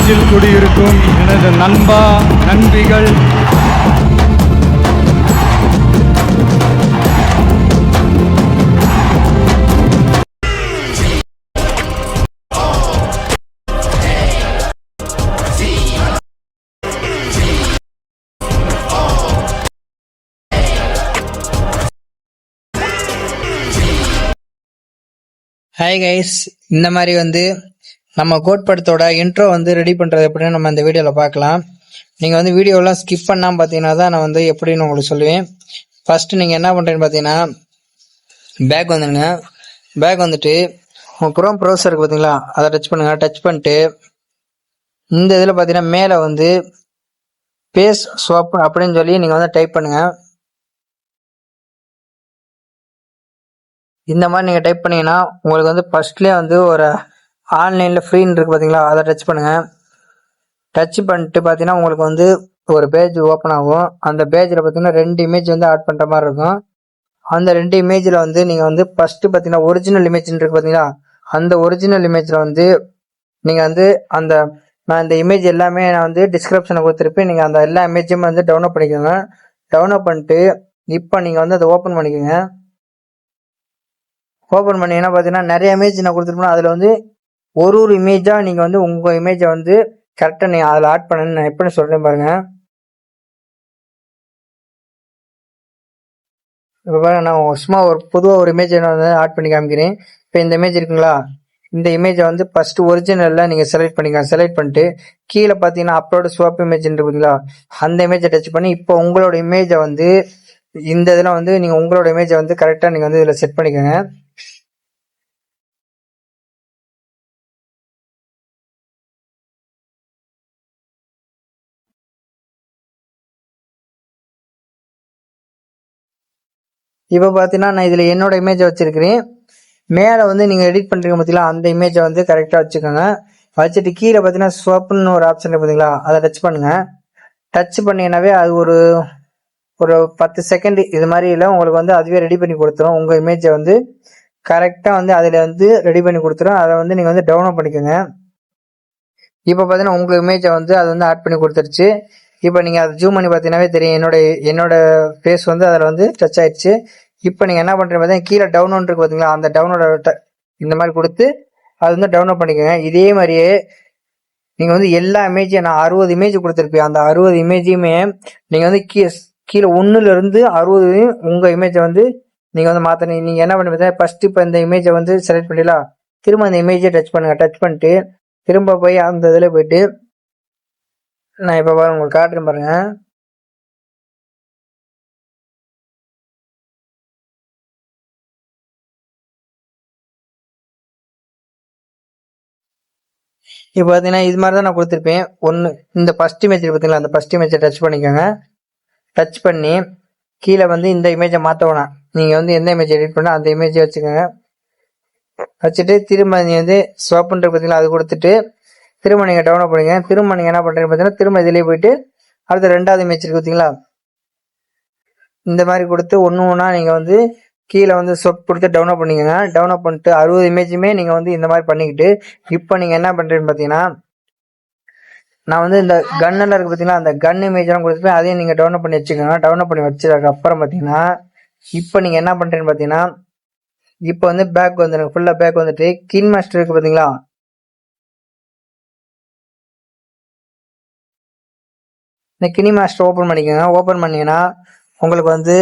நெஞ்சில் குடியிருக்கும் எனது நண்பா நண்பிகள், ஹாய் கைஸ், இந்த மாதிரி நம்ம கோட் படத்தோட இன்ட்ரோ ரெடி பண்றது எப்படின்னு நம்ம இந்த வீடியோல பார்க்கலாம். நீங்க வீடியோலாம் ஸ்கிப் பண்ணாம பார்த்தீங்கன்னா தான் நான் எப்படின்னு உங்களுக்கு சொல்லுவேன். ஃபர்ஸ்ட் நீங்க என்ன பண்றீங்கன்னு பார்த்தீங்கன்னா, பேக் வந்துடுங்க. பேக் வந்துட்டு உங்க குரோம் ப்ரௌசர் இருக்கு பார்த்தீங்களா, அதை டச் பண்ணுங்க. டச் பண்ணிட்டு இந்த இதில் பார்த்தீங்கன்னா மேலே பேஸ் ஸ்வாப் அப்படின்னு சொல்லி நீங்க டைப் பண்ணுங்க. இந்த மாதிரி நீங்கள் டைப் பண்ணீங்கன்னா உங்களுக்கு ஃபர்ஸ்ட்லேயே ஒரு ஆன்லைனில் ஃப்ரீன்னு இருக்குது பார்த்தீங்களா, அதை டச் பண்ணுங்கள். டச் பண்ணிட்டு பார்த்தீங்கன்னா உங்களுக்கு ஒரு பேஜ் ஓப்பன் ஆகும். அந்த பேஜில் பார்த்தீங்கன்னா 2 இமேஜ் ஆட் பண்ணுற மாதிரி இருக்கும். அந்த 2 இமேஜில் நீங்கள் ஃபஸ்ட்டு பார்த்தீங்கன்னா ஒரிஜினல் இமேஜ்னு இருக்குது பார்த்தீங்களா, அந்த ஒரிஜினல் இமேஜில் நீங்கள் அந்த நான் இந்த இமேஜ் எல்லாமே நான் டிஸ்கிரிப்ஷனில் கொடுத்துருப்பேன். நீங்கள் அந்த எல்லா இமேஜும் டவுன்லோட் பண்ணிக்கோங்க. டவுன்லோட் பண்ணிட்டு இப்போ நீங்கள் அதை ஓப்பன் பண்ணிக்கோங்க. ஓப்பன் பண்ணீங்கன்னா பார்த்தீங்கன்னா நிறைய இமேஜ் நான் கொடுத்துருப்பேன். அதில் ஒரு இமேஜாக நீங்கள் உங்கள் இமேஜை கரெக்டாக நீங்கள் அதில் ஆட் பண்ணணும்னு நான் எப்படி சொல்கிறேன் பாருங்க. இப்போ பாருங்க, நான் சும்மா பொதுவாக ஒரு இமேஜை நான் ஆட் பண்ணி காமிக்கிறேன். இப்போ இந்த இமேஜ் இருக்குங்களா, இந்த இமேஜை ஃபர்ஸ்ட் ஒரிஜினலில் நீங்கள் செலக்ட் பண்ணிக்கலாம். செலக்ட் பண்ணிட்டு கீழே பார்த்தீங்கன்னா அப்லோடு ஸ்வாப் இமேஜ் இருக்குங்களா, அந்த இமேஜை டச் பண்ணி இப்போ உங்களோட இமேஜை இந்த இதில் நீங்கள் உங்களோட இமேஜை கரெக்டாக நீங்கள் இதில் செட் பண்ணிக்கோங்க. இப்போ பார்த்தீங்கன்னா நான் இதில் என்னோட இமேஜை வச்சிருக்கிறேன். மேலே நீங்கள் எடிட் பண்ணுறீங்க பார்த்தீங்களா, அந்த இமேஜை கரெக்டாக வச்சுக்கோங்க. வச்சுட்டு கீழே பார்த்தீங்கன்னா ஸ்வாப்னு ஒரு ஆப்ஷன் இருக்கு பார்த்தீங்களா, அதை டச் பண்ணுங்க. டச் பண்ணீங்கன்னாவே அது ஒரு 10 செகண்ட் இது மாதிரி இல்லை உங்களுக்கு அதுவே ரெடி பண்ணி கொடுத்துரும். உங்கள் இமேஜை கரெக்டாக அதில் ரெடி பண்ணி கொடுத்துரும். அதை நீங்கள் டவுன்லோட் பண்ணிக்கோங்க. இப்போ பார்த்தீங்கன்னா உங்கள் இமேஜை அது ஆட் பண்ணி கொடுத்துருச்சு. இப்போ நீங்கள் அதை ஜூம் பண்ணி பார்த்தீங்கன்னாவே தெரியும், என்னோட ஃபேஸ் அதில் டச் ஆயிடுச்சு. இப்போ நீங்கள் என்ன பண்ணுறீங்க பார்த்தீங்கன்னா கீழே டவுன்லோட் இருக்கு பார்த்தீங்களா, அந்த டவுன்லோட இந்த மாதிரி கொடுத்து அது டவுன்லோட் பண்ணிக்கோங்க. இதே மாதிரியே நீங்கள் எல்லா இமேஜையும் நான் 60 இமேஜ் கொடுத்துருப்பேன். அந்த 60 இமேஜையுமே நீங்கள் கீழே 1லேருந்து 60 உங்கள் இமேஜை நீங்கள் மாற்றணும். நீங்கள் என்ன பண்ணி பார்த்தீங்கன்னா ஃபர்ஸ்ட் இப்போ இந்த இமேஜை செலக்ட் பண்ணிடலாம். திரும்ப அந்த இமேஜை டச் பண்ணுங்கள். டச் பண்ணிட்டு திரும்ப போய் அந்த இதில் போயிட்டு நான் இப்போ பாருங்க உங்களுக்கு காட்டுறேன் பாருங்க. இப்போ பார்த்தீங்கன்னா இது மாதிரி தான் நான் கொடுத்துருப்பேன். இந்த ஃபர்ஸ்ட் இமேஜ் பார்த்தீங்களா, அந்த ஃபர்ஸ்ட் இமேஜை டச் பண்ணிக்கோங்க. டச் பண்ணி கீழே இந்த இமேஜை மாற்ற வேணாம். நீங்கள் எந்த இமேஜ் எடிட் பண்ணால் அந்த இமேஜை வச்சுக்கோங்க. வச்சுட்டு திரும்ப நீங்கள் ஸ்வாப் பண்ணுறது பார்த்தீங்களா, அது கொடுத்துட்டு திரும்ப நீங்கள் டவுன்லோட் பண்ணுங்க. திரும்ப நீங்கள் என்ன பண்ணுறீங்க பார்த்தீங்கன்னா திரும்ப இதிலே போயிட்டு அடுத்த 2வது இமேஜ் இருக்கு பார்த்தீங்களா, இந்த மாதிரி கொடுத்து ஒன்று நீங்கள் கீழே ஸ்வாப் கொடுத்து டவுன்லோட் பண்ணிக்கோங்க. டவுன்லோட் பண்ணிட்டு 60 இமேஜுமே நீங்கள் இந்த மாதிரி பண்ணிக்கிட்டு இப்போ நீங்கள் என்ன பண்ணுறீங்கன்னு பார்த்தீங்கன்னா நான் இந்த கன்னெல்லாம் இருக்கு பார்த்தீங்களா, அந்த கன் இமேஜெல்லாம் கொடுத்துருப்பேன். அதையும் நீங்கள் டவுன்லோட் பண்ணி வச்சுக்கோங்க. டவுன்லோட் பண்ணி வச்சதுக்கு அப்புறம் பார்த்தீங்கன்னா இப்போ நீங்கள் என்ன பண்ணுறீங்கன்னு பார்த்தீங்கன்னா இப்போ பேக் வந்துடுங்க. ஃபுல்லாக பேக் வந்துட்டு கின் மாஸ்டர் இருக்கு பார்த்தீங்களா, இந்த கினி மாஸ்டர் ஓப்பன் பண்ணிக்கோங்க. ஓப்பன் பண்ணீங்கன்னா உங்களுக்கு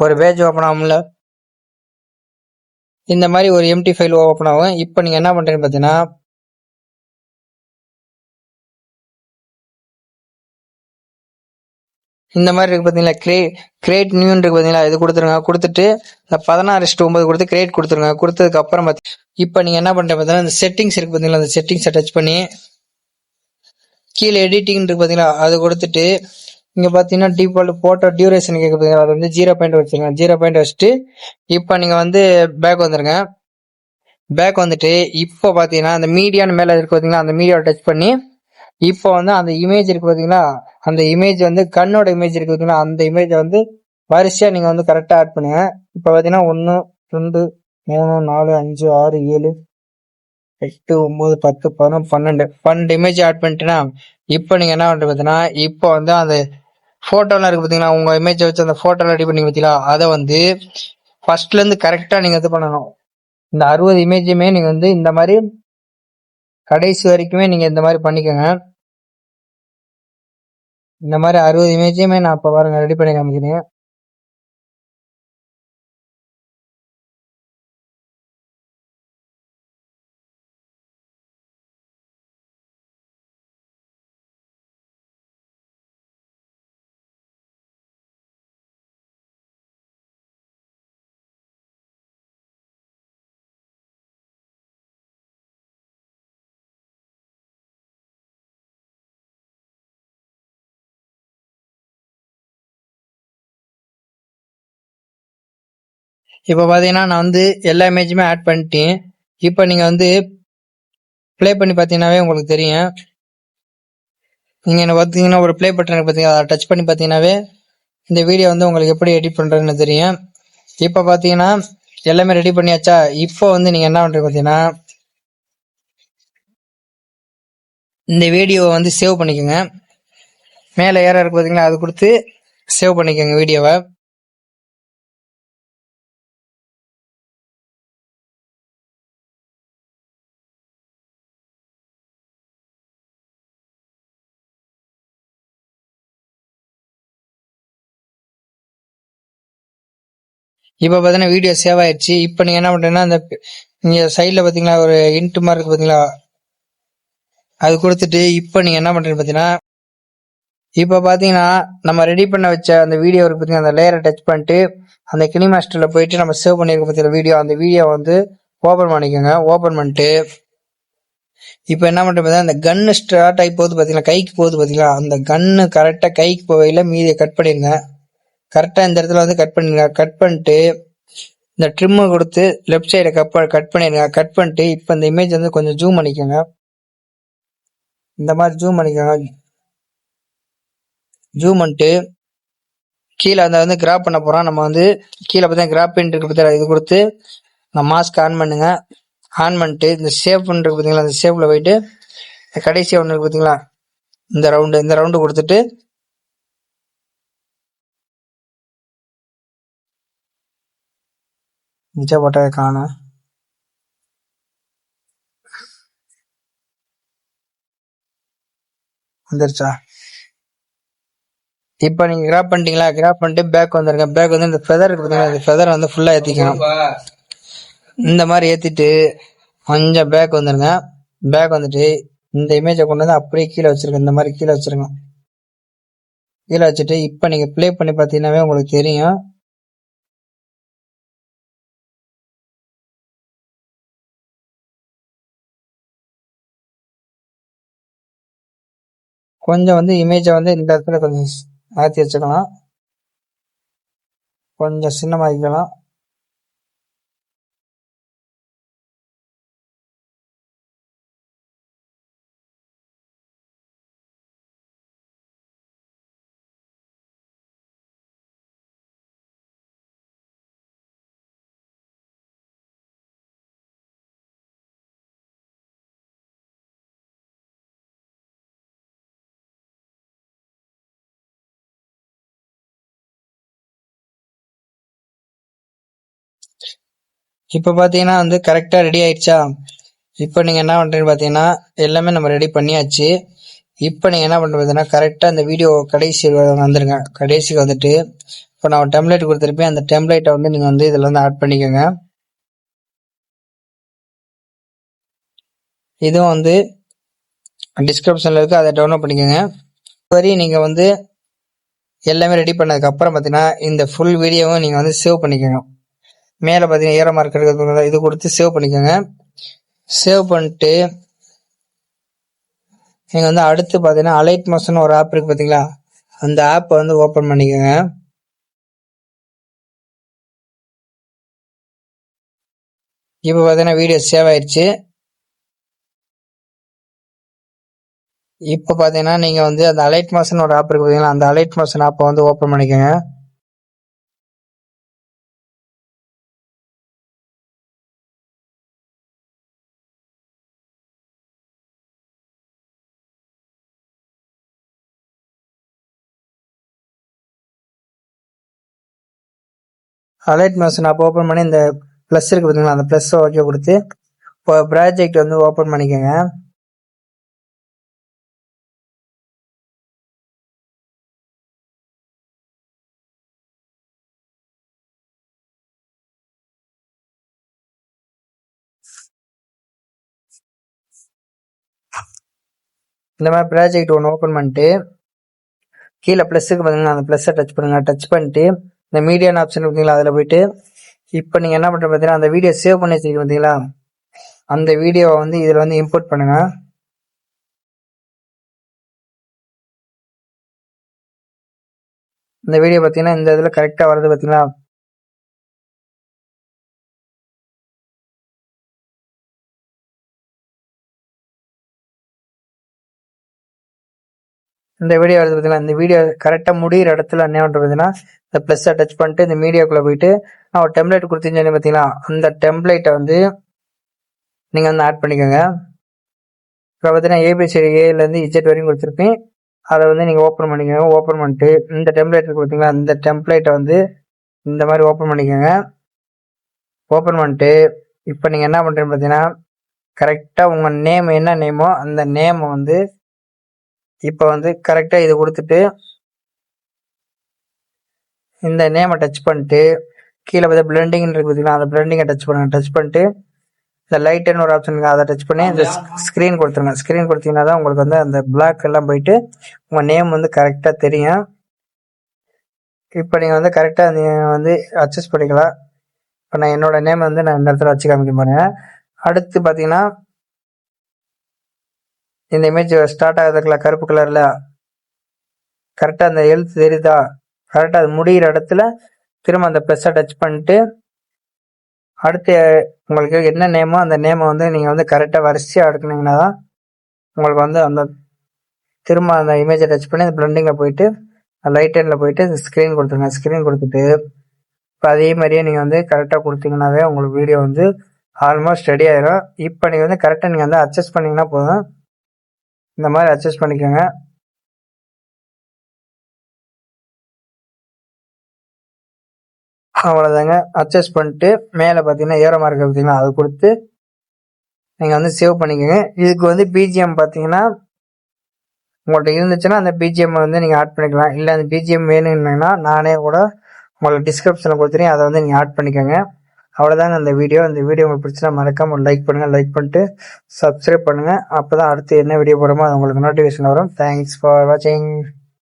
ஒரு பேஜ் ஓப்பன் ஆகும்ல, இந்த மாதிரி ஒரு எம்டி ஃபைல் ஓப்பன் ஆகும். இப்போ நீங்கள் என்ன பண்ணுறீங்கன்னு பார்த்தீங்கன்னா இந்த மாதிரி இருக்கு பார்த்தீங்களா, கிரியேட் நியூன்னு இருக்கு பார்த்தீங்களா, இது கொடுத்துருங்க. கொடுத்துட்டு இந்த 16:9 கொடுத்து கிரியேட் கொடுத்துருங்க. கொடுத்ததுக்கு அப்புறம் இப்போ நீங்கள் என்ன பண்ணுறீங்க பார்த்தீங்கன்னா இந்த செட்டிங்ஸ் இருக்கு பார்த்தீங்களா, அந்த செட்டிங்ஸை டச் பண்ணி கீழே எடிட்டிங் இருக்கு பார்த்தீங்களா, அது கொடுத்துட்டு இங்கே பார்த்தீங்கன்னா டிஃபால்ட் போட்டோ டியூரேஷன் கேட்க பார்த்தீங்களா, அது 0 வச்சுருங்க. 0 வச்சுட்டு இப்போ நீங்கள் பேக் வந்துருங்க. பேக் வந்துட்டு இப்போ பார்த்தீங்கன்னா அந்த மீடியான்னு மேலே இருக்கு பார்த்தீங்களா, அந்த மீடியாவை டச் பண்ணி இப்போ அந்த இமேஜ் இருக்கு பார்த்தீங்களா, அந்த இமேஜ் கண்ணோட இமேஜ் இருக்கு பார்த்தீங்களா, அந்த இமேஜை வரிசையாக நீங்கள் கரெக்டாக ஆட் பண்ணுங்க. இப்போ பார்த்தீங்கன்னா 1 2 3 4 5 6 7 8, 9, 10, 11, 12 இமேஜ் ஆட் பண்ணிட்டுனா இப்போ நீங்க என்ன பண்றது பார்த்தீங்கன்னா இப்போ வந்து அந்த போட்டோலாம் இருக்கு பார்த்தீங்களா, உங்க இமேஜை வச்சு அந்த போட்டோலாம் ரெடி பண்ணி பார்த்தீங்களா, அதை வந்து ஃபர்ஸ்ட்ல இருந்து கரெக்டா நீங்க இது பண்ணணும். இந்த 60 இமேஜுமே நீங்க வந்து இந்த மாதிரி கடைசி வரைக்குமே நீங்க இந்த மாதிரி பண்ணிக்கோங்க. இந்த மாதிரி 60 இமேஜுமே நான் இப்ப பாருங்க ரெடி பண்ணி காமிக்கிறேன். இப்ப பாத்தீங்கன்னா நான் வந்து எல்லா இமேஜுமே ஆட் பண்ணிட்டேன். இப்ப நீங்க வந்து ப்ளே பண்ணி பாத்தீங்கன்னாவே உங்களுக்கு தெரியும். நீங்க என்ன பாத்தீங்கன்னா ஒரு ப்ளே பட்டன் பாத்தீங்கன்னா அதை டச் பண்ணி பாத்தீங்கன்னாவே இந்த வீடியோ வந்து உங்களுக்கு எப்படி எடிட் பண்றதுன்னு தெரியும். இப்ப பாத்தீங்கன்னா எல்லாமே ரெடி பண்ணியாச்சா. இப்போ வந்து நீங்க என்ன பண்றீங்க பாத்தீங்கன்னா இந்த வீடியோவை வந்து சேவ் பண்ணிக்கோங்க. மேல ஏற இருக்கு பாத்தீங்களா, அது கொடுத்து சேவ் பண்ணிக்கோங்க வீடியோவை. இப்ப பாத்தீங்கன்னா வீடியோ சேவ் ஆயிடுச்சு. இப்ப நீங்க என்ன பண்றீங்கன்னா அந்த நீங்க சைட்ல பாத்தீங்களா ஒரு இன்ட் மாதிரி இருக்கு பாத்தீங்களா, அது கொடுத்துட்டு இப்ப நீங்க என்ன பண்றீங்க பாத்தீங்கன்னா இப்ப பாத்தீங்கன்னா நம்ம ரெடி பண்ண வச்ச அந்த வீடியோ இருக்கு பாத்தீங்கன்னா, அந்த லேயரை டச் பண்ணிட்டு அந்த கினி மாஸ்டர்ல போயிட்டு நம்ம சேவ் பண்ணிருக்க பத்தியில வீடியோ, அந்த வீடியோ வந்து ஓபன் பண்ணிக்கோங்க. ஓபன் பண்ணிட்டு இப்ப என்ன பண்றது பாத்தீங்கன்னா அந்த கன்னு ஸ்டார்ட் ஆகி போகுது பாத்தீங்களா, கைக்கு போகுது பாத்தீங்களா, அந்த கன்னு கரெக்டா கைக்கு போகையில மீதியை கட் பண்ணிருங்க. கரெக்டா இந்த இடத்துல வந்து கட் பண்ணிருங்க. கட் பண்ணிட்டு இந்த ட்ரிம்மை கொடுத்து லெஃப்ட் சைடை கட் பண்ணிருங்க. கட் பண்ணிட்டு இப்ப இந்த இமேஜ் வந்து கொஞ்சம் ஜூம் பண்ணிக்கோங்க. இந்த மாதிரி ஜூம் பண்ணிக்கோங்க. ஜூம் பண்ணிட்டு கீழே அந்த வந்து கிராப் பண்ண போறோம். நம்ம வந்து கீழே பார்த்தா கிராப் பெயிண்ட் இருக்கு பார்த்தா, இது கொடுத்து நம்ம மாஸ்க் ஆன் பண்ணுங்க. ஆன் பண்ணிட்டு இந்த சேவ் இருக்கு பார்த்தீங்களா, அந்த சேவ்ல போயிட்டு கடைசி ஒன்று இருக்கு பார்த்தீங்களா, இந்த ரவுண்டு கொடுத்துட்டு மிச்ச போட்டதை காணும் வந்துருச்சா. இப்ப நீங்க கிராப் பண்ணிட்டீங்களா, கிராப் பண்ணிட்டு பேக் வந்துருங்க. பேக் வந்து இந்த ஃபெதர் இருக்கு பார்த்தீங்களா, இந்த ஃபெதர் வந்து ஃபுல்லா ஏத்திக்கணும். இந்த மாதிரி ஏத்திட்டு கொஞ்சம் பேக் வந்துருங்க. பேக் வந்துட்டு இந்த இமேஜை கொண்டு வந்து அப்படியே கீழே வச்சிருங்க. இந்த மாதிரி கீழே வச்சிருங்க. கீழே வச்சுட்டு இப்ப நீங்க ப்ளே பண்ணி பார்த்தீங்கன்னாவே உங்களுக்கு தெரியும். கொஞ்சம் வந்து இமேஜை வந்து இந்த இடத்துல கொஞ்சம் மாற்றி வச்சுக்கலாம். கொஞ்சம் சின்னமாக்கிக்கலாம். இப்ப பாத்தீங்கன்னா வந்து கரெக்டா ரெடி ஆயிடுச்சா. இப்ப நீங்க என்ன பண்றீங்கன்னு பாத்தீங்கன்னா எல்லாமே நம்ம ரெடி பண்ணியாச்சு. இப்ப நீங்க என்ன பண்றது பாத்தீங்கன்னா கரெக்டா இந்த வீடியோ கடைசி வந்துருங்க. கடைசிக்கு வந்துட்டு இப்போ நான் டெம்ப்ளேட் கொடுத்துருப்பேன். அந்த டெம்ப்ளேட்டை வந்து நீங்க வந்து இதுல வந்து ஆட் பண்ணிக்கோங்க. இதுவும் வந்து டிஸ்கிரிப்ஷன்ல இருக்கு, அதை டவுன்லோட் பண்ணிக்கோங்க. சரி, நீங்க வந்து எல்லாமே ரெடி பண்ணதுக்கு அப்புறம் பாத்தீங்கன்னா இந்த ஃபுல் வீடியோவும் நீங்க வந்து சேவ் பண்ணிக்கோங்க. மேல பாத்தீங்கன்னா ஏரோ மார்க் இருக்கிறது இது கொடுத்து சேவ் பண்ணிக்கோங்க. சேவ் பண்ணிட்டு நீங்க வந்து அடுத்து பாத்தீங்கன்னா அலைட் மோஷன் ஒரு ஆப் இருக்கு பாத்தீங்களா, அந்த ஆப் வந்து ஓபன் பண்ணிக்கோங்க. இப்ப பாத்தீங்கன்னா வீடியோ சேவ் ஆயிடுச்சு. இப்ப பாத்தீங்கன்னா நீங்க வந்து அந்த அலைட் மோஷன் ஒரு ஆப் இருக்கு பாத்தீங்களா, அந்த அலைட் மோஷன் ஆப்பை வந்து ஓபன் பண்ணிக்கோங்க. அலைட் மோஷன் அப்போ ஓப்பன் பண்ணி இந்த ப்ளஸ் இருக்குது பார்த்தீங்களா, அந்த ப்ளஸ் ஓகே கொடுத்து இப்போ ப்ராஜெக்ட் வந்து ஓப்பன் பண்ணிக்கோங்க. இந்த மாதிரி ப்ராஜெக்ட் ஒன்று ஓப்பன் பண்ணிட்டு கீழே ப்ளஸ்ஸுக்கு பார்த்தீங்கன்னா அந்த ப்ளஸ்ஸை டச் பண்ணுங்க. டச் பண்ணிட்டு இந்த மீடியான ஆப்ஷன் பார்த்தீங்களா, அதில் போயிட்டு இப்போ நீங்கள் என்ன பண்ணுறது பார்த்தீங்கன்னா அந்த வீடியோ சேவ் பண்ணி வச்சுருக்கீங்க பார்த்தீங்களா, அந்த வீடியோவை வந்து இதில் வந்து இம்போர்ட் பண்ணுங்க. இந்த வீடியோ பார்த்தீங்கன்னா இந்த இதில் கரெக்டாக வருது பார்த்தீங்களா. இந்த வீடியோ வருது பார்த்தீங்களா, இந்த வீடியோ கரெக்டாக முடிகிற இடத்துல என்ன பண்ணுறது பார்த்தீங்கன்னா இந்த ப்ளஸ்ஸை டச் பண்ணிட்டு இந்த மீடியாக்குள்ளே போயிட்டு நான் ஒரு டெம்ப்ளேட் கொடுத்தீங்கன்னு பார்த்தீங்களா, அந்த டெம்ப்ளேட்டை வந்து நீங்கள் வந்து ஆட் பண்ணிக்கோங்க. இப்போ பார்த்தீங்கன்னா ஏபிசிடி ஏலேருந்து இஜெட் வரைக்கும் கொடுத்துருப்பேன். அதை வந்து நீங்கள் ஓப்பன் பண்ணிக்கோங்க. ஓப்பன் பண்ணிட்டு இந்த டெம்ப்ளேட் பார்த்தீங்களா, இந்த டெம்ப்ளேட்டை வந்து இந்த மாதிரி ஓப்பன் பண்ணிக்கோங்க. ஓப்பன் பண்ணிட்டு இப்போ நீங்கள் என்ன பண்ணுறீங்க பார்த்தீங்கன்னா கரெக்டாக உங்கள் நேம் என்ன நேமோ அந்த நேமை வந்து இப்போ வந்து கரெக்டாக இது கொடுத்துட்டு இந்த நேமை டச் பண்ணிட்டு கீழே பார்த்தா பிளெண்டிங் இருக்கு பார்த்தீங்களா, அந்த பிளெண்டிங்கை டச் பண்ணுங்க. டச் பண்ணிட்டு இந்த லைட்டுன்னு ஒரு ஆப்ஷன் இருக்குது, அதை டச் பண்ணி இந்த ஸ்க்ரீன் கொடுத்துருங்க. ஸ்க்ரீன் கொடுத்தீங்கன்னா தான் உங்களுக்கு வந்து அந்த பிளாக் எல்லாம் போயிட்டு உங்கள் நேம் வந்து கரெக்டாக தெரியும். இப்போ நீங்கள் வந்து கரெக்டாக நீங்கள் வந்து அட்ஜஸ்ட் பண்ணிக்கலாம். இப்போ நான் என்னோட நேம் வந்து நான் இந்த இடத்துல வச்சு காமிக்க போகிறேன். அடுத்து பார்த்தீங்கன்னா இந்த இமேஜ் ஸ்டார்ட் ஆகுதுல கருப்பு கலரில் கரெக்டாக அந்த எழுத்து தெரியுதா, கரெக்டாக அது முடிகிற இடத்துல திரும்ப அந்த ப்ளஸ்ஸை டச் பண்ணிட்டு அடுத்து உங்களுக்கு என்ன நேமோ அந்த நேமை வந்து நீங்கள் வந்து கரெக்டாக வரிசையாக எடுக்கணுங்கன்னா தான் உங்களுக்கு வந்து அந்த திரும்ப அந்த இமேஜை டச் பண்ணி அந்த பிளெண்டிங்கில் போயிட்டு லைட் எண்டில் போயிட்டு ஸ்க்ரீன் கொடுத்துருங்க. ஸ்க்ரீன் கொடுத்துட்டு இப்போ அதே மாதிரியே நீங்கள் வந்து கரெக்டாக கொடுத்தீங்கன்னாவே உங்களுக்கு வீடியோ வந்து ஆல்மோஸ்ட் ரெடி ஆயிரும். இப்போ நீங்கள் வந்து கரெக்டாக நீங்கள் வந்து அட்ஜஸ்ட் பண்ணிங்கன்னா போதும். இந்த மாதிரி அட்ஜஸ்ட் பண்ணிக்கோங்க. அவ்வளோதாங்க. அட்ஜஸ்ட் பண்ணிட்டு மேலே பார்த்தீங்கன்னா ஏரோ மார்க் பார்த்தீங்கன்னா அது கொடுத்து நீங்கள் வந்து சேவ் பண்ணிக்கோங்க. இதுக்கு வந்து பிஜிஎம் பார்த்தீங்கன்னா உங்கள்கிட்ட இருந்துச்சுன்னா அந்த பிஜிஎம் வந்து நீங்கள் ஆட் பண்ணிக்கலாம். இல்லை அந்த பிஜிஎம் வேணும்னா நானே கூட உங்களுக்கு டிஸ்கிரிப்ஷனில் கொடுத்துறேன், அதை வந்து நீங்கள் ஆட் பண்ணிக்கோங்க. அவ்வளோதாங்க அந்த வீடியோ. இந்த வீடியோ உங்களுக்கு பிடிச்சினா மறக்காம லைக் பண்ணுங்கள். லைக் பண்ணிட்டு சப்ஸ்கிரைப் பண்ணுங்கள். அப்போ தான் அடுத்து என்ன வீடியோ போடுறோமோ அது உங்களுக்கு நோட்டிஃபிகேஷன் வரும். தேங்க்ஸ் ஃபார் வாட்சிங்.